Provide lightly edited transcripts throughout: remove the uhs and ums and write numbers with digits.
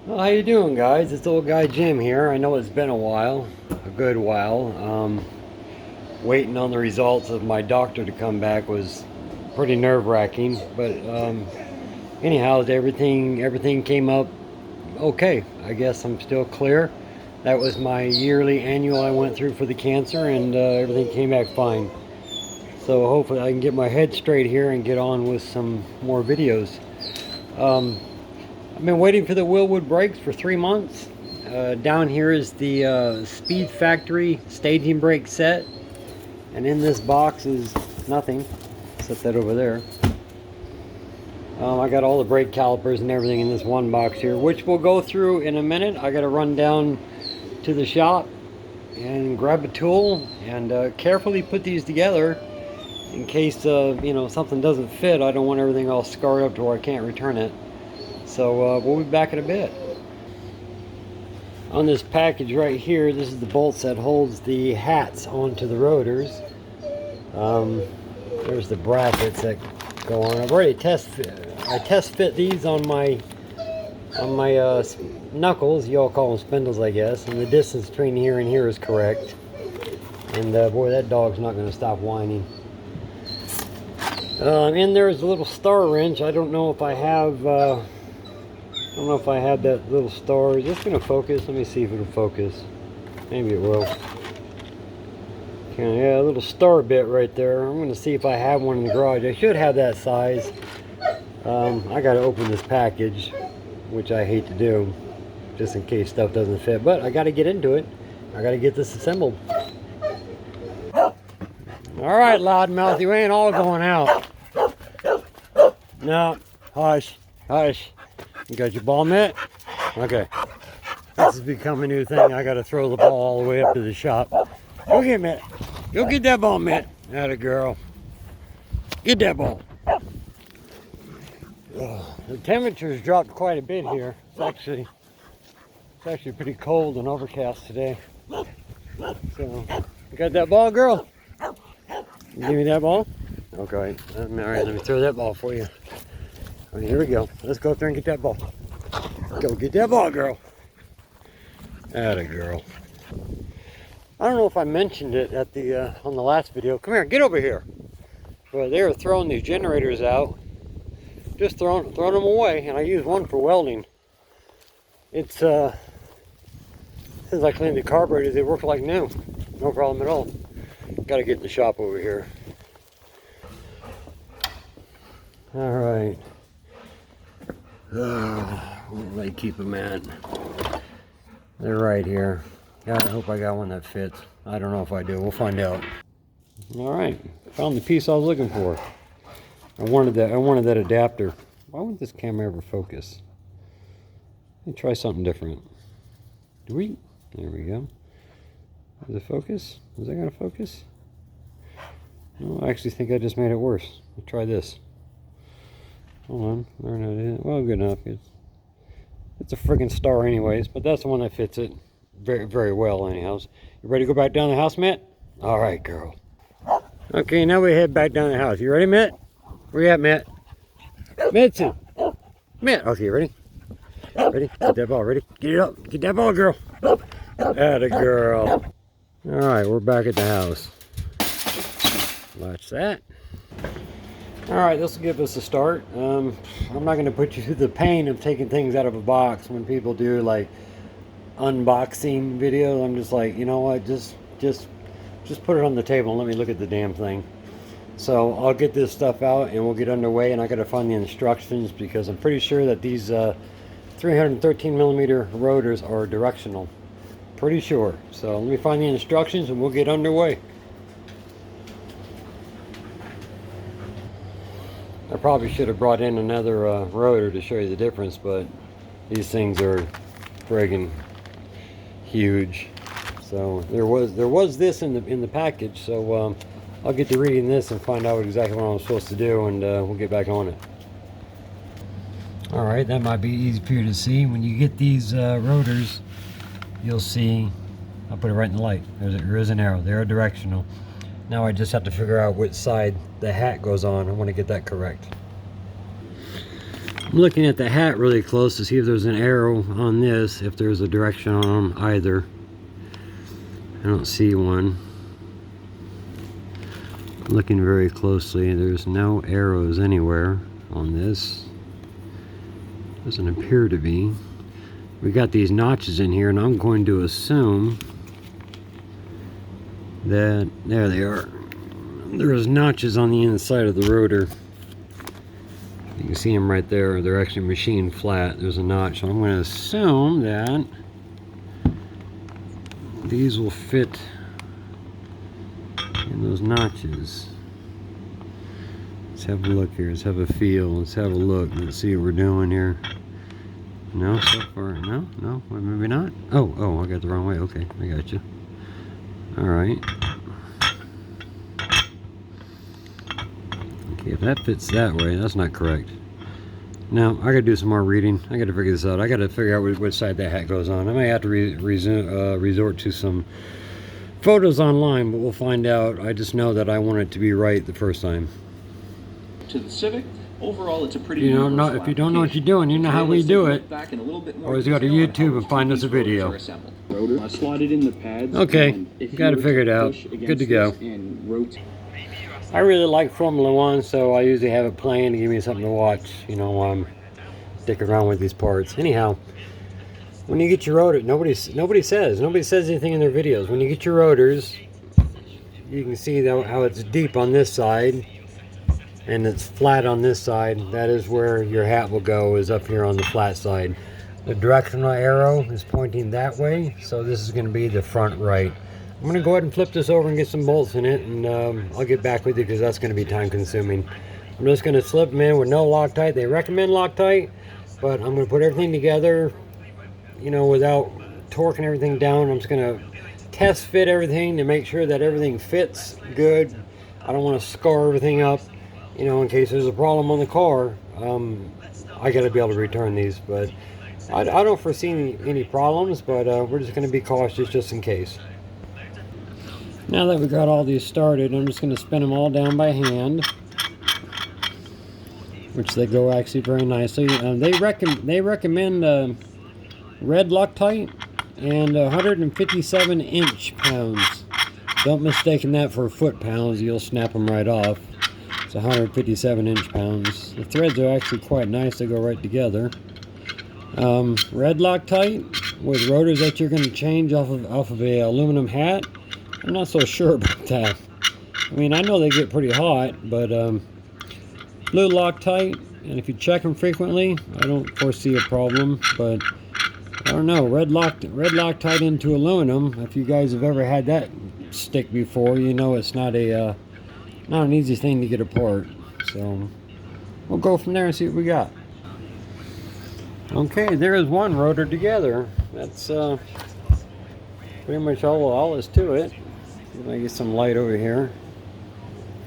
Well, how you doing, guys? It's old guy Jim here. I know it's been a while, a good while. Waiting on the results of my doctor to come back was pretty nerve-wracking. But anyhow, everything came up okay. I guess I'm still clear. That was my yearly annual I went through for the cancer, and everything came back fine. So hopefully I can get my head straight here and get on with some more videos. Um, I've been waiting for the Wilwood brakes for 3 months. Down here is the Speed Factory staging brake set, and in this box is nothing. Set that over there. I got all the brake calipers and everything in this one box here, which we'll go through in a minute. I got to run down to the shop and grab a tool and carefully put these together in case something doesn't fit. I don't want everything all scarred up to where I can't return it. So we'll be back in a bit. On this package right here, this is the bolts that holds the hats onto the rotors. There's the brackets that go on. I've already test fit these on my knuckles. You all call them spindles, I guess. And the distance between here and here is correct. And boy, that dog's not going to stop whining. And there's a little star wrench. I don't know if I have that little star. Is this going to focus? Let me see if it'll focus. Maybe it will. Okay, yeah, a little star bit right there. I'm going to see if I have one in the garage. I should have that size. I got to open this package, which I hate to do, just in case stuff doesn't fit. But I got to get into it. I got to get this assembled. All right, loudmouth, you ain't all going out. No, hush, hush. You got your ball mitt? Okay. This has become a new thing. I got to throw the ball all the way up to the shop. Go get mitt. Go get that ball, mitt. Atta girl. Get that ball. The temperature's dropped quite a bit here. It's actually pretty cold and overcast today. So, you got that ball, girl? You give me that ball? Okay. All right, let me throw that ball for you. All right, here we go. Let's go up there and get that ball. Go get that ball, girl. Atta girl. I don't know if I mentioned it at the on the last video. Come here, get over here. Well, they were throwing these generators out. Just throwing them away, and I use one for welding. It's since I cleaned the carburetors, they work like new. No problem at all. Got to get in the shop over here. All right. Where do I keep them at? They're right here. God, I hope I got one that fits. I don't know if I do. We'll find out. All right. Found the piece I was looking for. I wanted that adapter. Why wouldn't this camera ever focus? Let me try something different. There we go. Does it focus? Is that going to focus? No, I actually think I just made it worse. Let's try this. Hold on. There it is. Well, good enough. It's a friggin' star anyways, but that's the one that fits it very, very well anyhows. You ready to go back down the house, Matt? All right, girl. Okay, now we head back down the house. You ready, Matt? Where you at, Matt? Mitsu. Matt. Okay, ready? Ready? Get that ball. Ready? Get it up. Get that ball, girl. Atta girl. All right, we're back at the house. Watch that. All right, this will give us a start. I'm not going to put you through the pain of taking things out of a box when people do like unboxing videos. I'm just like, you know what? Just put it on the table and let me look at the damn thing. So I'll get this stuff out and we'll get underway. And I got to find the instructions because I'm pretty sure that these 313 millimeter rotors are directional. Pretty sure. So let me find the instructions and we'll get underway. I probably should have brought in another rotor to show you the difference, but these things are friggin' huge. So there was this in the package. So I'll get to reading this and find out exactly what I'm supposed to do, and we'll get back on it. All right, that might be easy for you to see. When you get these rotors, you'll see. I'll put it right in the light. There is an arrow. They're directional. Now I just have to figure out which side the hat goes on. I want to get that correct. I'm looking at the hat really close to see if there's an arrow on this, if there's a direction on them either. I don't see one. Looking very closely, there's no arrows anywhere on this. Doesn't appear to be. We got these notches in here, and I'm going to assume that there they are. There's notches on the inside of the rotor. You can see them right there. They're actually machined flat. There's a notch, so I'm going to assume that these will fit in those notches. Let's have a look here. Let's have a feel. Let's have a look. Let's see what we're doing here. No, so far, no, well, maybe not. Oh, I got the wrong way. Okay, I got you. All right. Okay, if that fits that way, that's not correct. Now, I gotta do some more reading. I gotta figure this out. I gotta figure out which side that hat goes on. I may have to resort to some photos online, but we'll find out. I just know that I want it to be right the first time. To the Civic, overall it's a pretty if you don't know what you're doing, you know how we do it. Always go to YouTube and find us a video. Slide it in the pads. Okay, got it figured out. Good to go. I really like Formula One, so I usually have it playing to give me something to watch, you know, while I'm sticking around with these parts. Anyhow, when you get your rotor, nobody says anything in their videos. When you get your rotors, you can see how it's deep on this side and it's flat on this side. That is where your hat will go, is up here on the flat side. The directional arrow is pointing that way, so this is going to be the front right. I'm going to go ahead and flip this over and get some bolts in it, and I'll get back with you because that's going to be time consuming. I'm just going to slip them in with no Loctite. They recommend Loctite, but I'm going to put everything together, you know, without torquing everything down. I'm just going to test fit everything to make sure that everything fits good. I don't want to scar everything up, you know, in case there's a problem on the car. I got to be able to return these, but I don't foresee any problems, but we're just going to be cautious just in case. Now that we got all these started, I'm just going to spin them all down by hand, which they go actually very nicely. They recommend red Loctite and 157 inch-pounds. Don't mistake that for foot-pounds. You'll snap them right off. It's 157 inch-pounds. The threads are actually quite nice. They go right together. Red Loctite with rotors that you're going to change off of a aluminum hat. I'm not so sure about that. I mean, I know they get pretty hot, but blue Loctite, and if you check them frequently, I don't foresee a problem. But I don't know, red Loctite into aluminum. If you guys have ever had that stick before, you know it's not an easy thing to get apart. So we'll go from there and see what we got. Okay, there is one rotor together. That's pretty much all is to it. Let me get some light over here.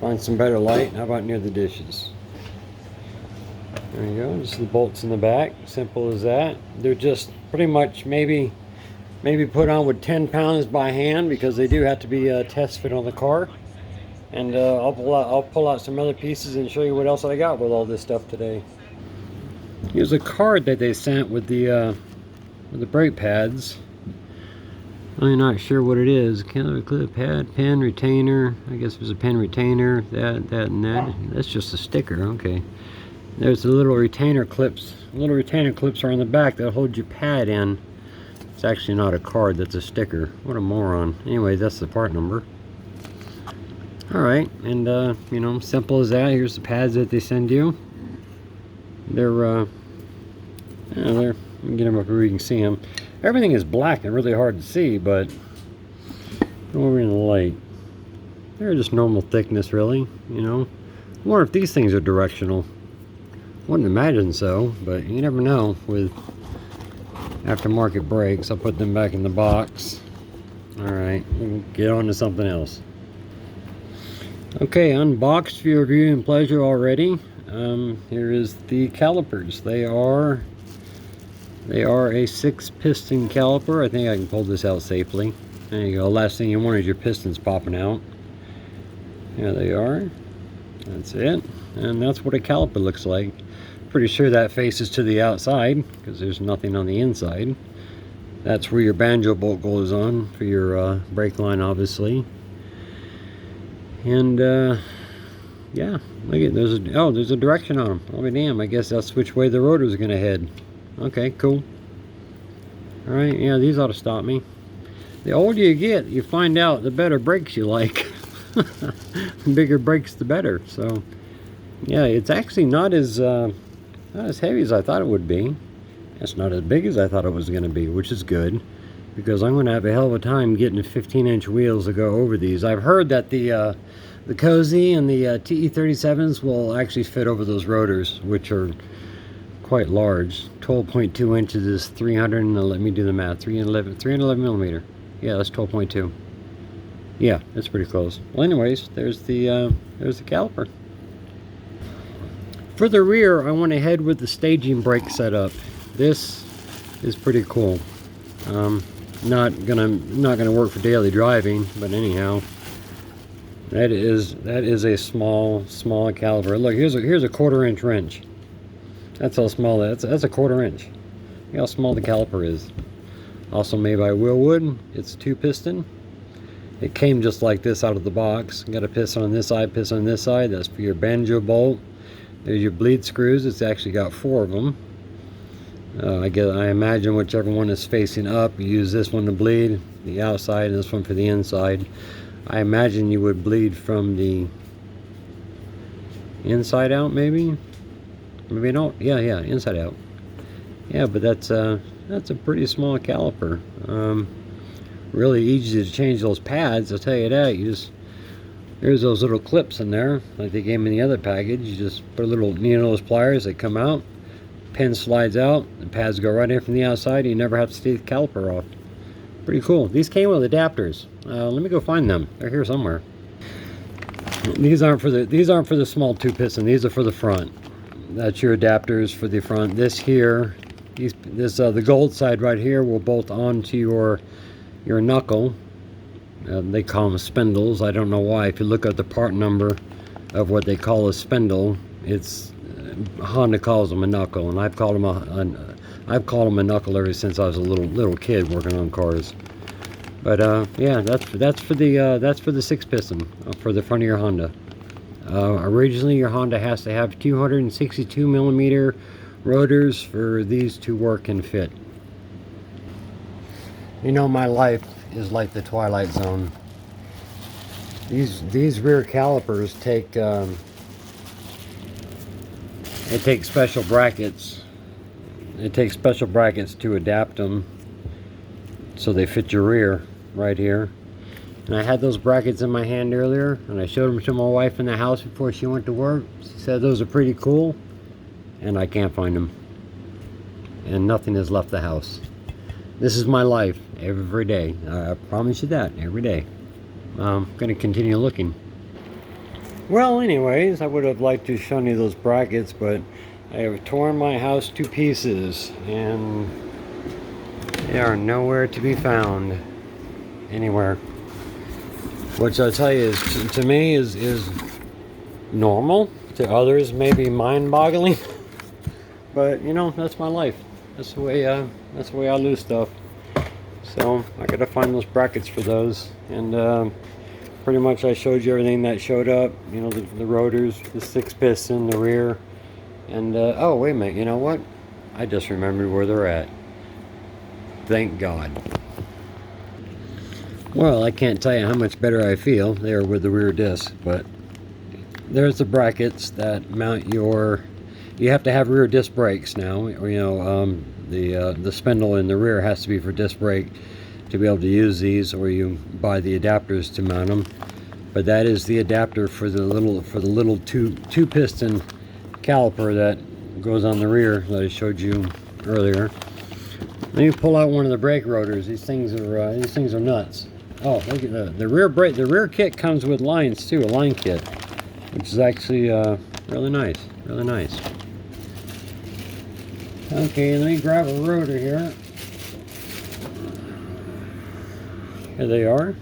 Find some better light. How about near the dishes? There you go. Just the bolts in the back. Simple as that. They're just pretty much maybe put on with 10 pounds by hand, because they do have to be test fit on the car. And I'll pull out some other pieces and show you what else I got with all this stuff today. Here's a card that they sent with the brake pads. I'm not sure what it is. Clip pad, pen, retainer. I guess there's a pen retainer, that, and that. That's just a sticker, okay. There's the little retainer clips. Little retainer clips are on the back that hold your pad in. It's actually not a card, that's a sticker. What a moron. Anyway, that's the part number. Alright, and you know, simple as that. Here's the pads that they send you. They're, let me get them up where you can see them. Everything is black and really hard to see, but over in the light, they're just normal thickness, really. You know, I wonder if these things are directional. Wouldn't imagine so, but you never know with aftermarket brakes. I'll put them back in the box. All right, we'll get on to something else. Okay, unboxed for your viewing pleasure already. Here is the calipers. They are a 6-piston caliper. I think I can pull this out safely. There you go. Last thing you want is your pistons popping out. There they are. That's it. And that's what a caliper looks like. pretty sure that faces to the outside because there's nothing on the inside. That's where your banjo bolt goes on for your brake line, obviously. And yeah, look at there's a direction on them. Oh damn! I guess that's which way the rotor is gonna head. Okay, cool. All right, yeah, these ought to stop me. The older you get, you find out the better brakes you like. The bigger brakes, the better. So, yeah, it's actually not as heavy as I thought it would be. It's not as big as I thought it was going to be, which is good, because I'm going to have a hell of a time getting 15-inch wheels to go over these. I've heard that the Cozy and the TE37s will actually fit over those rotors, which are quite large. 12.2 inches is 300, let me do the math, 311 millimeter. Yeah, that's 12.2. Yeah, that's pretty close. Well, anyways, there's the caliper. For the rear, I went ahead with the staging brake setup. This is pretty cool. Not gonna work for daily driving, but anyhow, that is a small caliper. Look, here's a 1/4 inch wrench. That's how small that's a 1/4 inch. Look how small the caliper is. Also made by Wilwood. It's 2-piston. It came just like this out of the box. Got a piston on this side, piston on this side. That's for your banjo bolt. There's your bleed screws. It's actually got 4 of them. I imagine whichever one is facing up, you use this one to bleed the outside and this one for the inside. I imagine you would bleed from the inside out, maybe not. Yeah, inside out. Yeah, but that's a pretty small caliper. Really easy to change those pads, I'll tell you that. There's those little clips in there, like they gave me in the other package. You just put a little, those pliers, they come out, pin slides out, the pads go right in from the outside, you never have to take the caliper off. Pretty cool. These came with adapters. Let me go find them. They're here somewhere. These aren't for the small 2-piston, these are for the front. That's your adapters for the front. This here, the gold side right here will bolt onto your knuckle. They call them spindles. I don't know why. If you look at the part number of what they call a spindle, it's Honda calls them a knuckle, and I've called them a knuckle ever since I was a little kid working on cars. But yeah, that's for the 6-piston for the front of your Honda. Originally, your Honda has to have 262 millimeter rotors for these to work and fit. My life is like the Twilight Zone. These rear calipers take special brackets. It takes special brackets to adapt them so they fit your rear right here. And I had those brackets in my hand earlier, and I showed them to my wife in the house before she went to work. She said those are pretty cool, and I can't find them. And nothing has left the house. This is my life every day. I promise you that, every day. I'm going to continue looking. Well, anyways, I would have liked to show you those brackets, but I have torn my house to pieces, and they are nowhere to be found anywhere. Which I'll tell you is, to me, is normal. To others, maybe mind-boggling. But that's my life. That's the way I lose stuff. So I gotta find those brackets for those, and pretty much I showed you everything that showed up. The rotors, the 6-piston, the rear, and oh wait a minute. You know what? I just remembered where they're at. Thank God. Well, I can't tell you how much better I feel there with the rear disc, but there's the brackets that mount your. You have to have rear disc brakes now. The spindle in the rear has to be for disc brake to be able to use these, or you buy the adapters to mount them. But that is the adapter for the little two-piston caliper that goes on the rear that I showed you earlier. Let me pull out one of the brake rotors. These things are nuts. Oh, look at the rear brake. The rear kit comes with lines too, a line kit, which is actually really nice. Really nice. Okay, let me grab a rotor here. Here they are.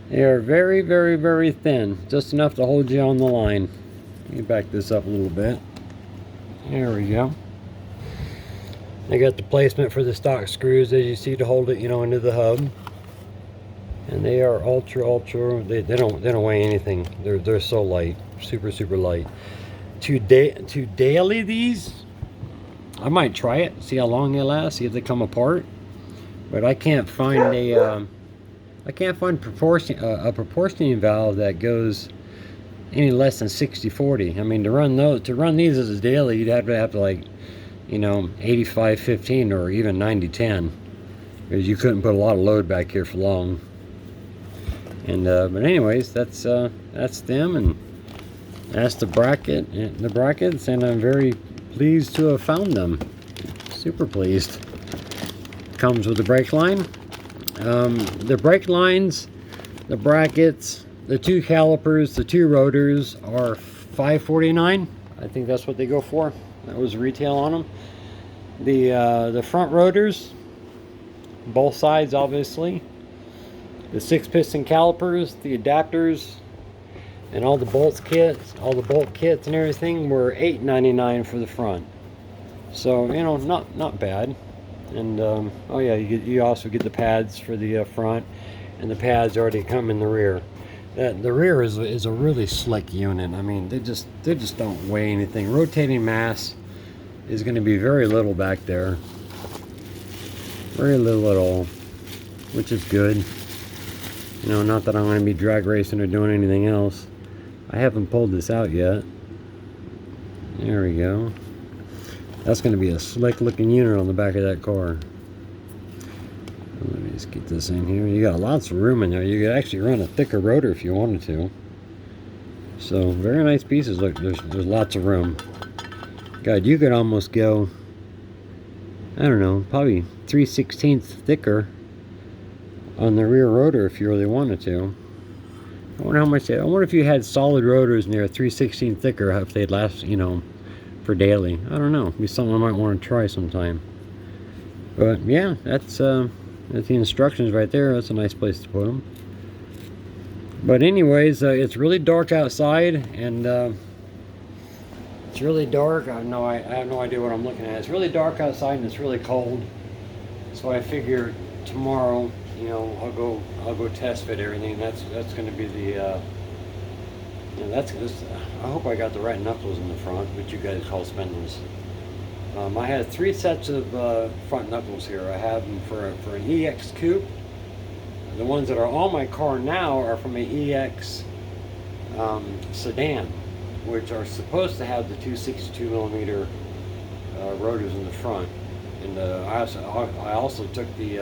They are very, very, very thin, just enough to hold you on the line. Let me back this up a little bit. There we go. They got the placement for the stock screws, as you see, to hold it, you know, into the hub. And they are ultra. They don't weigh anything. They're so light, super light. To daily these, I might try it, see how long they last, see if they come apart. But I can't find a proportioning valve that goes any less than 60/40. I mean, to run these as a daily, you'd have to like, you know, 85/15 or even 90/10, because you couldn't put a lot of load back here for long. And but anyways, that's them, and that's the brackets, and I'm very pleased to have found them. Super pleased. Comes with the brake line. The brake lines, the brackets, the 2 calipers, the 2 rotors are $549. I think that's what they go for. That was retail on them. The front rotors, both sides obviously, the 6-piston calipers, the adapters, and all the bolt kits and everything were $8.99 for the front. So, you know, not bad. And oh yeah, you also get the pads for the front, and the pads already come in the rear. The rear is a really slick unit. I mean, they just don't weigh anything. Rotating mass is going to be very little back there, very little at all, which is good. You know, not that I'm going to be drag racing or doing anything else. I haven't pulled this out yet. There we go. That's going to be a slick looking unit on the back of that car. Let me just get this in here. You got lots of room in there. You could actually run a thicker rotor if you wanted to. So very nice pieces. Look, there's lots of room. God, you could almost go, I don't know, probably 3/16 thicker on the rear rotor if you really wanted to. I wonder how much I wonder if you had solid rotors near 3/16 thicker, if they'd last, you know, for daily. I don't know. It'd be something I might want to try sometime. But yeah, that's the instructions right there. That's a nice place to put them. But anyways, it's really dark outside, and it's really dark. I have no idea what I'm looking at. It's really dark outside, and it's really cold. So I figure tomorrow, you know, I'll go test fit everything. That's going to be the you know, I hope I got the right knuckles in the front, which you guys call spindles. I had 3 sets of front knuckles here. I have them for an EX coupe. The ones that are on my car now are from an EX sedan, which are supposed to have the 262mm rotors in the front. And I also took the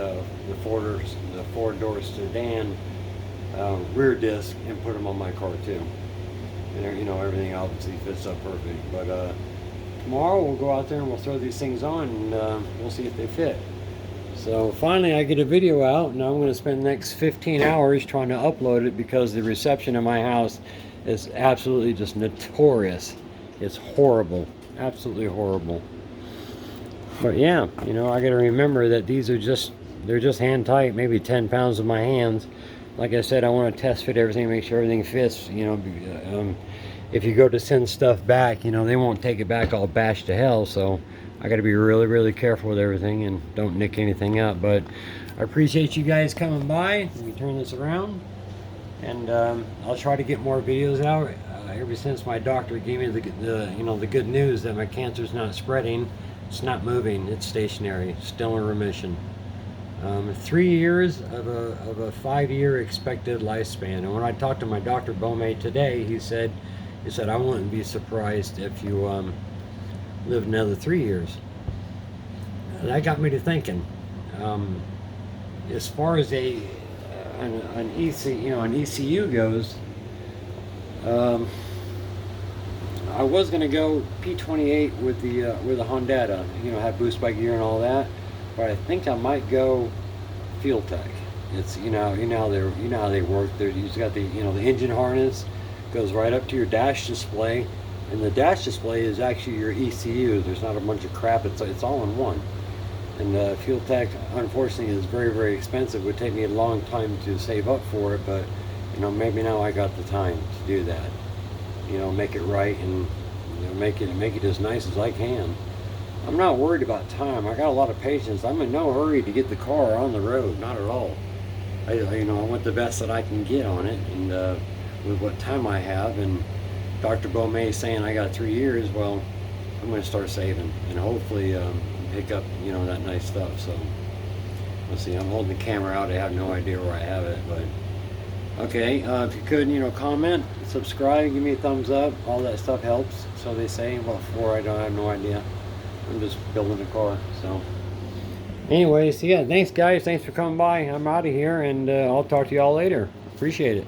4-door sedan rear disc and put them on my car too. And you know, everything obviously fits up perfect. But tomorrow we'll go out there and we'll throw these things on, and we'll see if they fit. So finally I get a video out, and I'm going to spend the next 15 hours trying to upload it, because the reception in my house is absolutely just notorious. It's horrible, absolutely horrible. But yeah, you know, I got to remember that these are they're just hand tight, maybe 10 pounds with my hands. Like I said, I want to test fit everything, make sure everything fits. You know, if you go to send stuff back, you know, they won't take it back all bashed to hell. So I got to be really careful with everything and don't nick anything up. But I appreciate you guys coming by. Let me turn this around, and I'll try to get more videos out. Ever since my doctor gave me the good news that my cancer's not spreading, it's not moving, it's stationary, still in remission. 3 years of a 5-year expected lifespan. And when I talked to my Dr. Bomay today, he said I wouldn't be surprised if you live another 3 years. And that got me to thinking. As far as an ECU goes, I was gonna go P28 with the Honda, you know, have boost by gear and all that. But I think I might go Fuel Tech. It's you know how they work. You've got the the engine harness goes right up to your dash display, and the dash display is actually your ECU. There's not a bunch of crap. It's all in one. And Fuel Tech, unfortunately, is very expensive. It would take me a long time to save up for it, but you know, maybe now I got the time to do that. You know, make it right and You know, make it as nice as I can. I'm not worried about time. I got a lot of patience. I'm in no hurry to get the car on the road, not at all. I want the best that I can get on it, and with what time I have, and Dr. Beaumay is saying I got 3 years. Well, I'm going to start saving, and hopefully pick up, that nice stuff. So let's see. I'm holding the camera out. I have no idea where I have it, but okay. If you could, comment, subscribe, give me a thumbs up. All that stuff helps. So they say. Well, I have no idea. I'm just building a car. So anyways, yeah, thanks guys. Thanks for coming by. I'm out of here, and I'll talk to y'all later. Appreciate it.